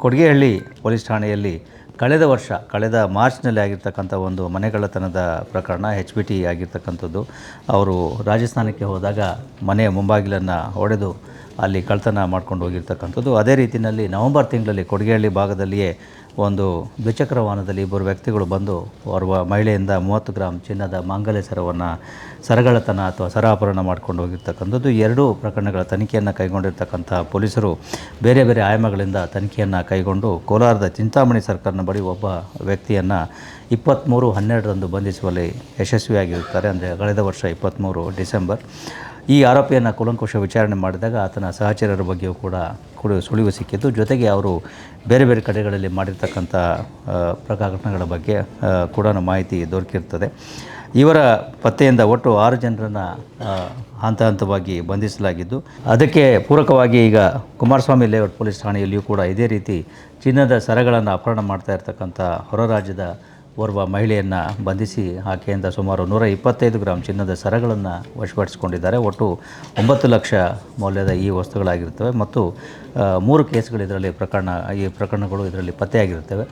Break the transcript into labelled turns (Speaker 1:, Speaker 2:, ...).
Speaker 1: Kodigehalli police ಠಾಣೆಯಲ್ಲಿ ಕಳೆದ ಮಾರ್ಚ್ನಲ್ಲಿ ಆಗಿರ್ತಕ್ಕಂಥ ಒಂದು ಮನೆಗಳ್ಳತನದ ಪ್ರಕರಣ HBT ಆಗಿರ್ತಕ್ಕಂಥದ್ದು. ಅವರು ರಾಜಸ್ಥಾನಕ್ಕೆ ಹೋದಾಗ ಮನೆಯ ಮುಂಬಾಗಿಲನ್ನು ಒಡೆದು ಅಲ್ಲಿ ಕಳ್ಳತನ ಮಾಡ್ಕೊಂಡು ಹೋಗಿರ್ತಕ್ಕಂಥದ್ದು. ಅದೇ ರೀತಿಯಲ್ಲಿ ನವೆಂಬರ್ ತಿಂಗಳಲ್ಲಿ ಕೊಡಿಗೆಹಳ್ಳಿ ಭಾಗದಲ್ಲಿಯೇ ಒಂದು ದ್ವಿಚಕ್ರ ವಾಹನದಲ್ಲಿ ಇಬ್ಬರು ವ್ಯಕ್ತಿಗಳು ಬಂದು ಓರ್ವ ಮಹಿಳೆಯಿಂದ 30 ಗ್ರಾಂ ಚಿನ್ನದ ಮಾಂಗಲ್ಯ ಸರಗಳತನ ಅಥವಾ ಸರಾಪರಣ ಮಾಡ್ಕೊಂಡು ಹೋಗಿರ್ತಕ್ಕಂಥದ್ದು. ಎರಡೂ ಪ್ರಕರಣಗಳ ತನಿಖೆಯನ್ನು ಕೈಗೊಂಡಿರ್ತಕ್ಕಂಥ ಪೊಲೀಸರು ಬೇರೆ ಬೇರೆ ಆಯಾಮಗಳಿಂದ ತನಿಖೆಯನ್ನು ಕೈಗೊಂಡು ಕೋಲಾರದ ಚಿಂತಾಮಣಿ ಸರ್ಕಲ್ನ ಬಳಿ ಒಬ್ಬ ವ್ಯಕ್ತಿಯನ್ನು 23/12 ಬಂಧಿಸುವಲ್ಲಿ ಯಶಸ್ವಿಯಾಗಿರುತ್ತಾರೆ. ಅಂದರೆ ಕಳೆದ ವರ್ಷ 23 ಡಿಸೆಂಬರ್. ಈ ಆರೋಪಿಯನ್ನು ಕೂಲಂಕುಷ ವಿಚಾರಣೆ ಮಾಡಿದಾಗ ಆತನ ಸಹಚರರ ಬಗ್ಗೆಯೂ ಕೂಡ ಸುಳಿವು ಸಿಕ್ಕಿದ್ದು. ಜೊತೆಗೆ ಅವರು ಬೇರೆ ಬೇರೆ ಕಡೆಗಳಲ್ಲಿ ಮಾಡಿರ್ತಕ್ಕಂಥ ಪ್ರಕರಣಗಳ ಬಗ್ಗೆ ಕೂಡ ಮಾಹಿತಿ ದೊರಕಿರ್ತದೆ. ಇವರ ಪತ್ತೆಯಿಂದ ಒಟ್ಟು 6 ಜನರನ್ನು ಹಂತ ಹಂತವಾಗಿ ಬಂಧಿಸಲಾಗಿದ್ದು, ಅದಕ್ಕೆ ಪೂರಕವಾಗಿ ಈಗ ಕುಮಾರಸ್ವಾಮಿ ಲೇಔಟ್ ಪೊಲೀಸ್ ಠಾಣೆಯಲ್ಲಿಯೂ ಕೂಡ ಇದೇ ರೀತಿ ಚಿನ್ನದ ಸರಗಳನ್ನು ಅಪಹರಣ ಮಾಡ್ತಾ ಇರ್ತಕ್ಕಂಥ ಹೊರ ರಾಜ್ಯದ ಓರ್ವ ಮಹಿಳೆಯನ್ನು ಬಂಧಿಸಿ ಆಕೆಯಿಂದ ಸುಮಾರು 125 ಗ್ರಾಂ ಚಿನ್ನದ ಸರಗಳನ್ನು ವಶಪಡಿಸಿಕೊಂಡಿದ್ದಾರೆ. ಒಟ್ಟು 9 ಲಕ್ಷ ಮೌಲ್ಯದ ಈ ವಸ್ತುಗಳಾಗಿರ್ತವೆ ಮತ್ತು 3 ಕೇಸ್ಗಳು ಈ ಪ್ರಕರಣಗಳು ಇದರಲ್ಲಿ ಪತ್ತೆಯಾಗಿರ್ತವೆ.